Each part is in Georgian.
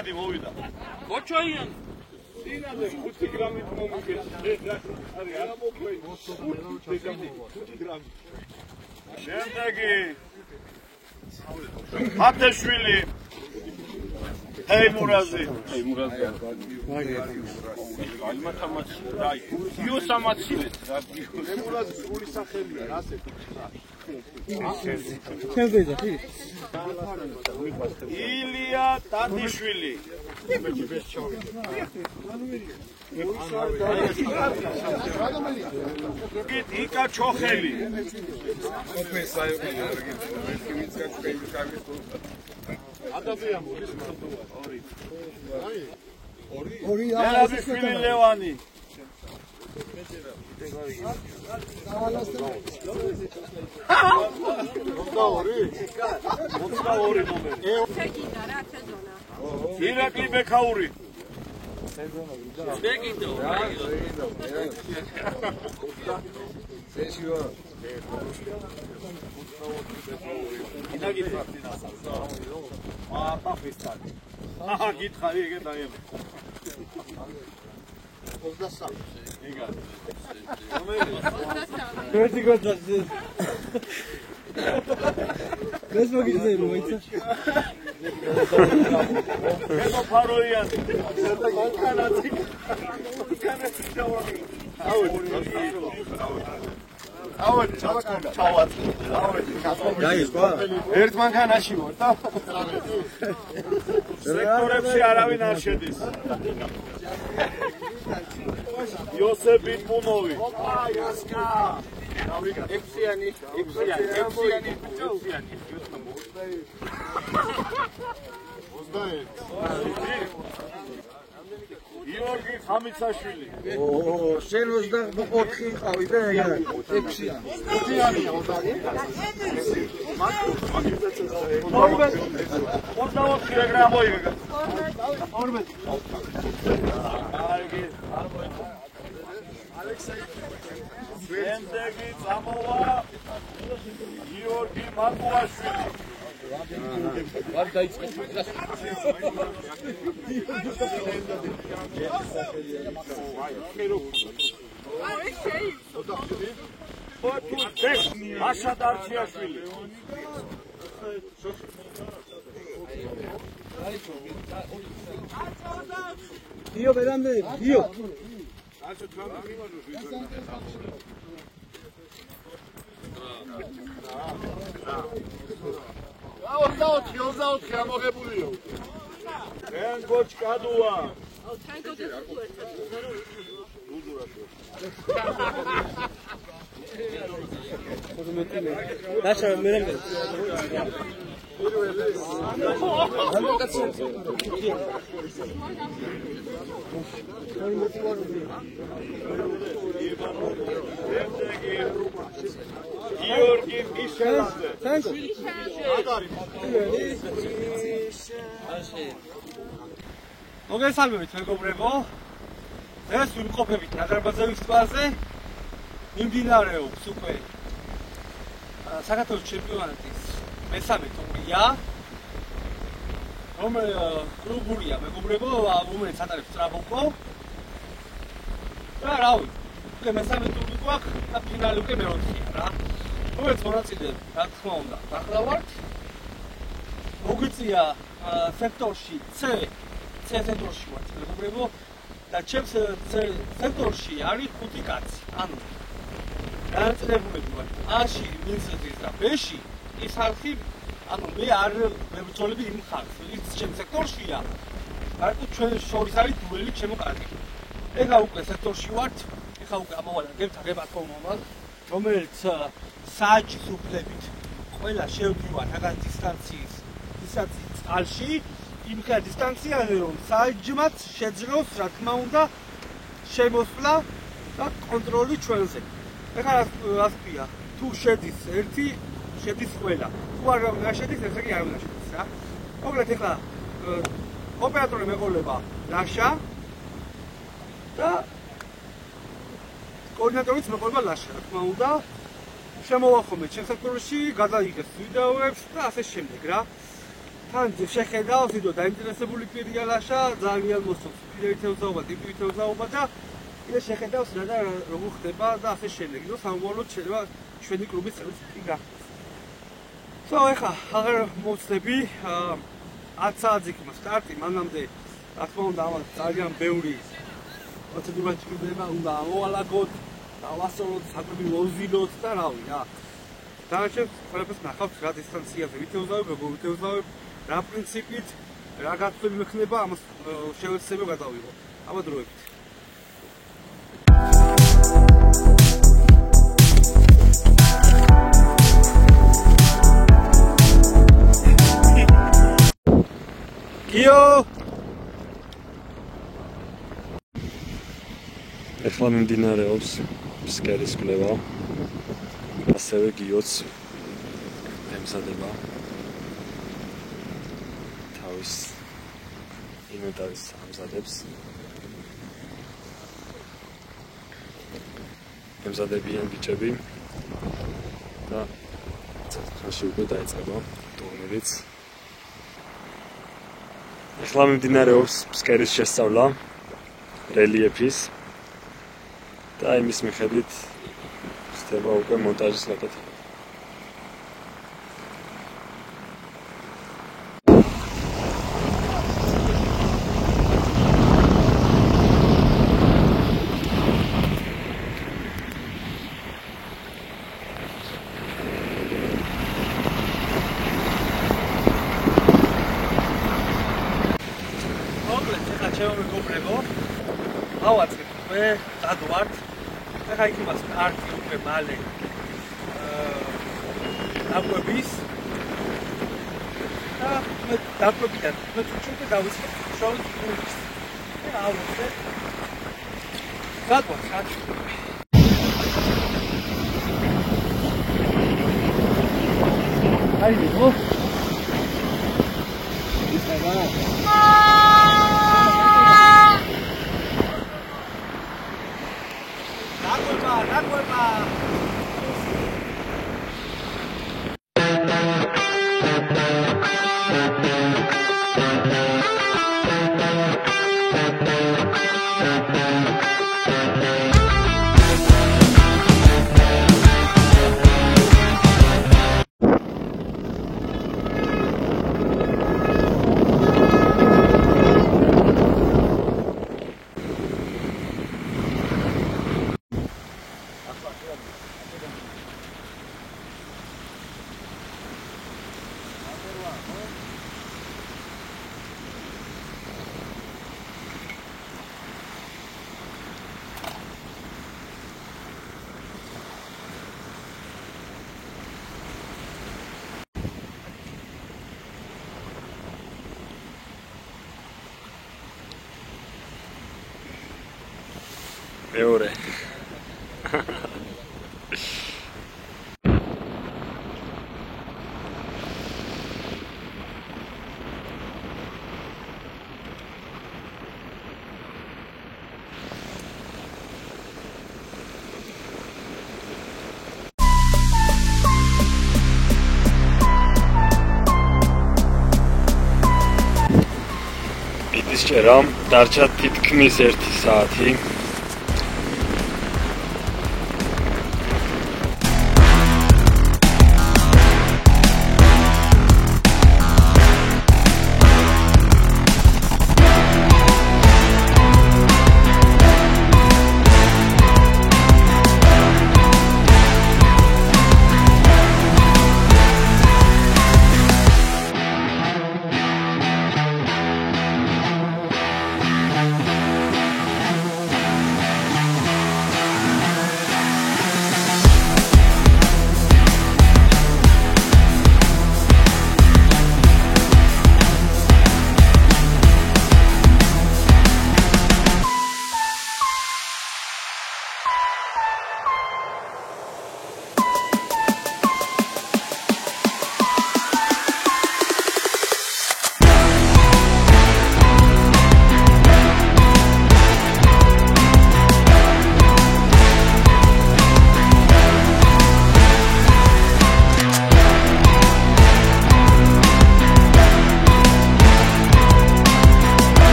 დინადი მოვიდა. Koçoyan. დინადე 5 გრამით მომიგეს. არის არა მოკლე. 5 გრამი. შემდეგი ათეშვილი თეიმურაზი. Almatamaç. Yosamacılet. თეიმურაზი სრული სახელია, ასეთი. ილია ტანდიშვილი. იკა ჩოხელი. მერაბიშვილი ლევანი. ირაკლი ბექაური. გითხარი ეგ დაიებ. 23. ეგა. ერთი გოძაზე. ეს მოგიძე მოიცა. ეხო ფაროიანი. მანქანათი. მანქანათი დავაღი. ავეთ, ჩავად. ერთ მანქანაში ვარ და სექტორებში არავინ არ შედის. იოსებ ბიტმუნოვი. Epsiyani. გიორგი ხამიცაშვილი. შენ 24 ყავი და ეგ 6-იანი. 5-იანია 24 ეგრე ამოიგე. 12. შემდეგი წამოვა გიორგი მაკუაშვილი. Var dayiწყე. აშა დარჩიაშვილი. დიო ვერამდე დიო. დაოთხი ამოღებულიო. თენგოჩ კადუა. დაშა მერემდე. გიორგი მიშელაძე. მოგესალმებით მეგობრებო. ეს ვიმყოფებით ნაგარბაძევის ტბაზე. მიმდინარეობს უკვე საქართველოს ჩემპიონატის მესამე ტურია. კლუბურია მეგობრებო, რომელიც ატარებს ტრაბოკო. და რავი, უკვე მესამე ტური გვაქვს და ფინალი უკვე მეოთხეა რა. რომელიც მონაწილე რა თქმა უნდა ახლა ვართ. მოგვიწია სექტორში C სექტორში ვართ მეგობრებო და ჩემს სექტორში არის 5 კაცი. ანუ განაწილებულები ვართ A-ში, ვინცეზის და B-ში ის ხალხი, ანუ მე არ მებრძოლები იმ ხალხს, ის ჩემს სექტორშია. მარტო ჩვენ შორის არის დუელი ჩემო კარგი. ეხლა უკვე სექტორში ვართ, ეხლა უკვე ამოვალა გებათქომობა, რომელიც საჯის უფლებით ყველა შევდივართ რაღაც დისტანციის წყალში, იმ დისტანციაზე რომ საჯმაც შეძლოს რა თქმა უნდა შემოსვლა და კონტროლი ჩვენზე. ეხლა რას ქვია, თუ შედის ერთი, შედის ყველა. თუ არ შედის, ესე იგი არ უნდა შედის რა. მოკლედ ეხლა ოპერატორი მეყოლება ლაშა და კოორდინატორიც მეყოლება ლაშა, რა თქმა უნდა. შემოვახომეთ ჩემს სექტორში, გადაიგეს ვიდეოებს და ასე შემდეგ რა. თან შეხედავს ვიდეო დაინტერესებული პირია ლაშა ძალიან მოსწონს პირითელზაობა ტიპითელზაობა და კიდე შეხედავს რა და როგორ ხდება და ასე შემდეგ და სამომავლოდ შეიძლება ჩვენი კლუბის წევრი გახდეს. ეხლა აღარ მოვწდები 10 საათზე იქნება სტარტი მანამდე რა თქმა უნდა ამას ძალიან ბევრი პროცედურა ჩქდება უნდა ავალაგოთ დავასწოროთ საკვები მოვზილოთ და რავი რა დანარჩენს ყველაფერს ნახავთ რა დისტანციაზე ვითევზავებ როგორ ვითევზავებ რა პრინციპით რა გაწევი მექნება ამას შევეცდები გადავიღო აბა დროებით გიო ეხლა მიმდინარეობს ფსკერის კვლევა ასევე გიოც ემზადება თავის ინვენტარის ამზადებს ემზადებიან ბიჭები და ხანში უკვე დაიწყება ტურნირიც ეხლა მიმდინარეობს ფსკერის შესწავლა რელიეფის და იმის მიხედვით ხდება უკვე მონტაჟის გაკეთება. ეხლა იქნება სტარტი უკვე მალე დაკვების და დაკვებიდან მე თვითონ დავიწყებ შოუს გუნდის და ავუწე გადვა აი ნო ისაა მეორე ჭერა დარჩა თითქმის 1 საათი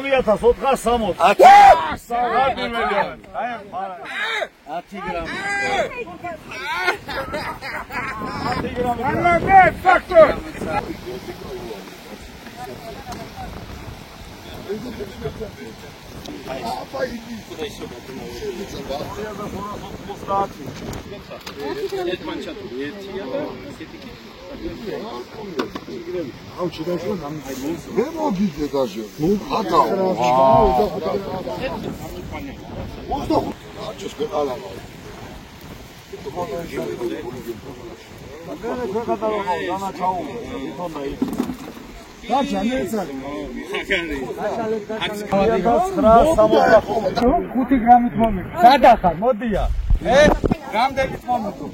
3460. 10 გრამი. სადახარ მოდია რამდენიც მომიწო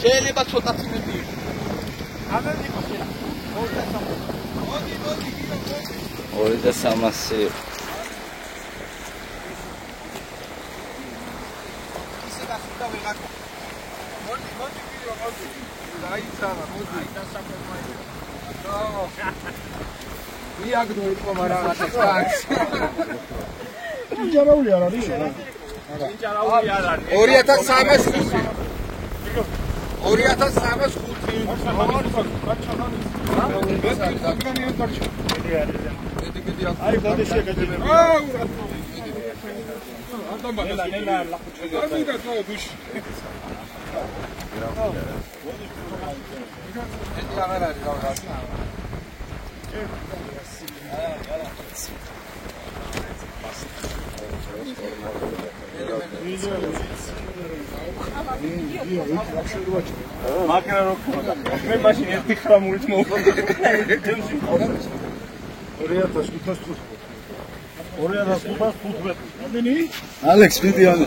შეიძლება ცოტა წინები ორი და 300 მაგრამ რო მე მაშინ ერთი ხრამულით მოვხდა 2515 რამდენი? ალექს ვიდიანი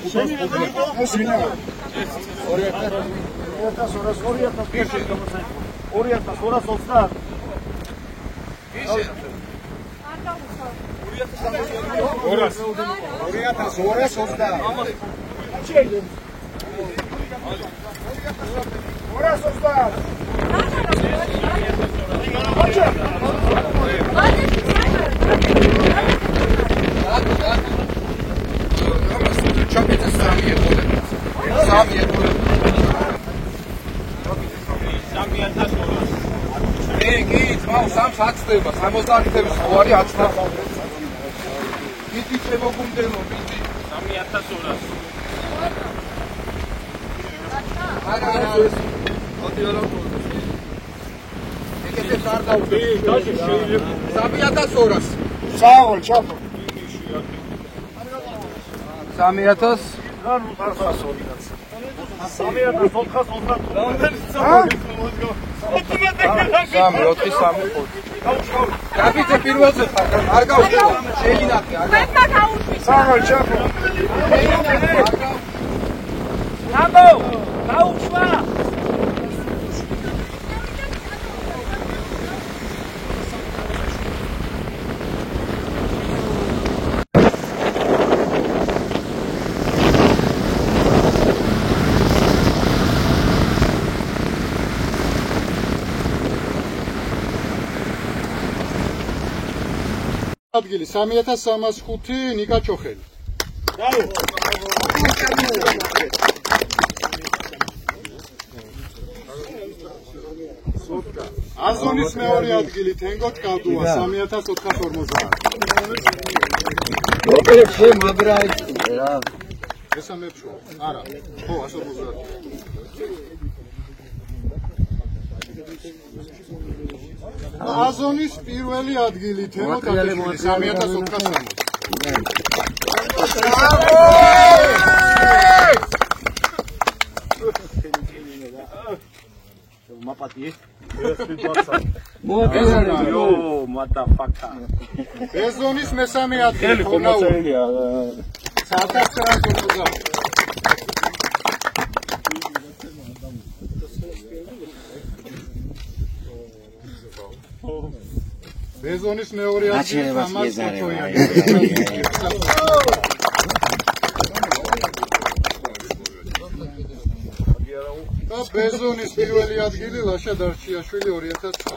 3305 ნიკა ჩოხელი. აზონის მეორე ადგილი თენგო ჩკავდუა 3450. ოპერებში მაგრა რა. ესა მეფშო. არა. ხო 150. აზონის პირველი ადგილი თემო კატეგორია 3460. მაპატი იო მატაფაკა ეზონის მესამე ადგილი ხონაურია 1950. ბეზონის მეორე ადგილი 300 კოჩოიანი. და ბეზონის პირველი ადგილი ლაშა დარჩიაშვილი 2009.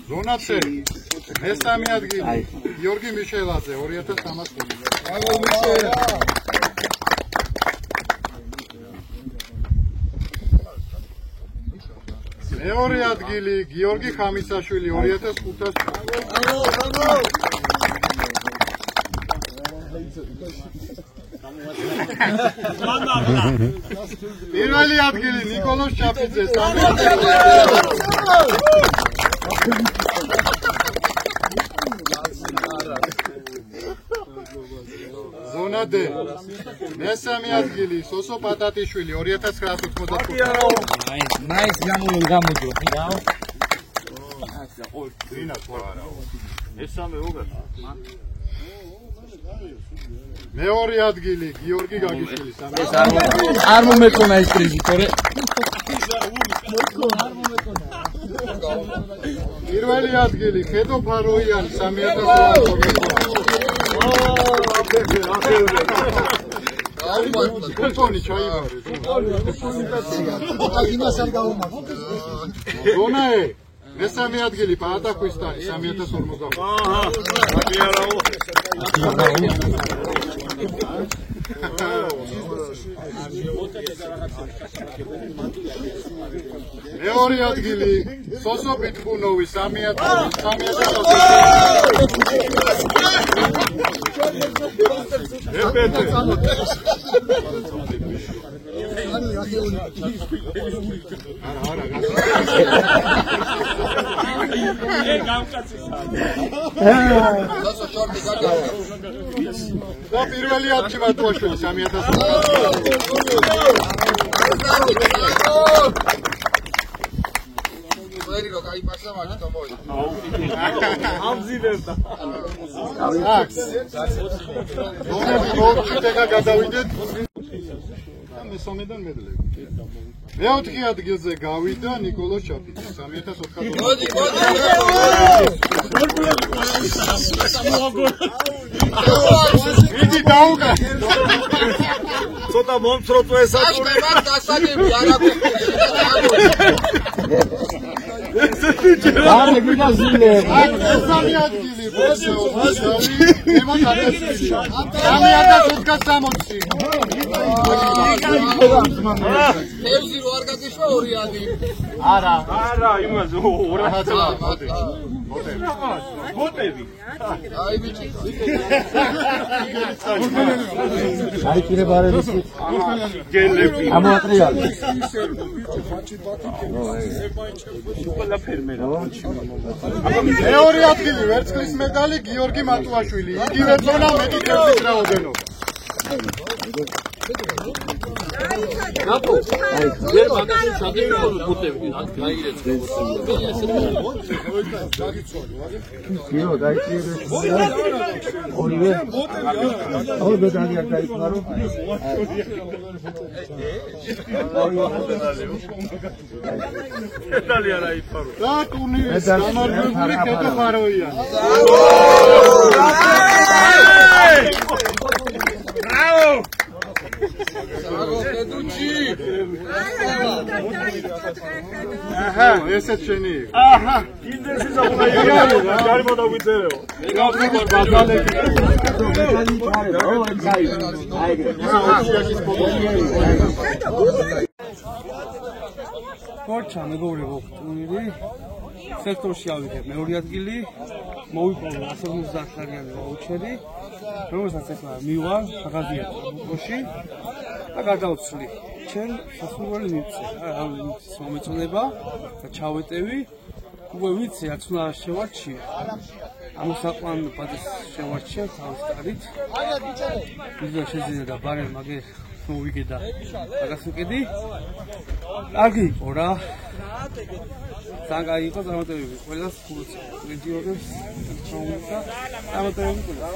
ზონა C მესამე ადგილი გიორგი მიშელაძე 2300 კილი. მეორე ადგილი გიორგი ხამისაშვილი 2500 პირველი ადგილი ნიკოლოზ ჩაფიძე 3000 ზონა D მესამე ადგილი სოსო პატატიშვილი 2985. ნაის გამოძო. მეორე ადგილი გიორგი გაგიშვილი 3000. არ მომეკონა ეს პრიზი, თორე პირველი ადგილი ხედო ფაროიანი 3200. კულტონი ჩაიბარე. ზონა E მესამე ადგილი პაატაქვისტანი 3050. მეორე ადგილი სოსო ბიტბუნოვი 3000. და პირველი ადგილი მატუაშვილი 3000. ამზილებდა. აქ. ნომერი გადავიდეთ. მესამედან მედლები. მეოთხე ადგილზე გავიდა ნიკოლოზ ჩაფიძე 3400. მოდი. მიდი დაუკა. ცოტა მომწროწო ესაკური. აშკარად დასაგები არ აქვს. არ მიგაზინე. აქ მესამე ადგილი ბოსეოვი. მემატატესილი. 3560. თევზი რო არ გაგიშვა ორი ადი. არა, იმაზე 200. ბოტები. აი ბიჭი. აი კიდე ბარების გელები. ამოატრიალე. ყველა ფერმერა. მეორე ადგილი ვერცხლის მედალი გიორგი მატუაშვილი. იგივე ზონა მეტი თევზის რაოდენობა. გაპო ვერ მაგაში ჩაგებიო ბუტები გაიგეთ იო დაიჭირე ორივე ორი ბედალი არ დაიწყარო მეტალი არა იფარო და კუნივის გამარჯვებული ქეთო ფაროიანი. ბრავო! აჰა, ესეც შენი. აჰა, ინდექსი ზოგადად არ მოდაგვიწერეო. გავდივარ ბაზალები. ფორჩა მეგობრებო, ტურნირი სექტორში ავიდე მეორე ადგილი, მოვიპოვე 150-ლარიანი ვაუჩერი, რომელსაც ახლა მივარ საღაზიათოში და გადავცვლი. ჩემ სასურველი მიწე, რა მიწის მომეწონება და ჩავეტევი. უკვე ვიცი, რაც უნდა შევარჩიო. ამოსაყვან პატის შევარჩიო თავის კარით. ვიზა შეძინა და ბარე მაგე მოვიგე და მაგას უკედი. კარგი იყო რა. ძალიან იყო წარმატებები. ყველას გულწრფელად ვიძიოდებს. ჩაუმოწა. წარმატებები ყველა.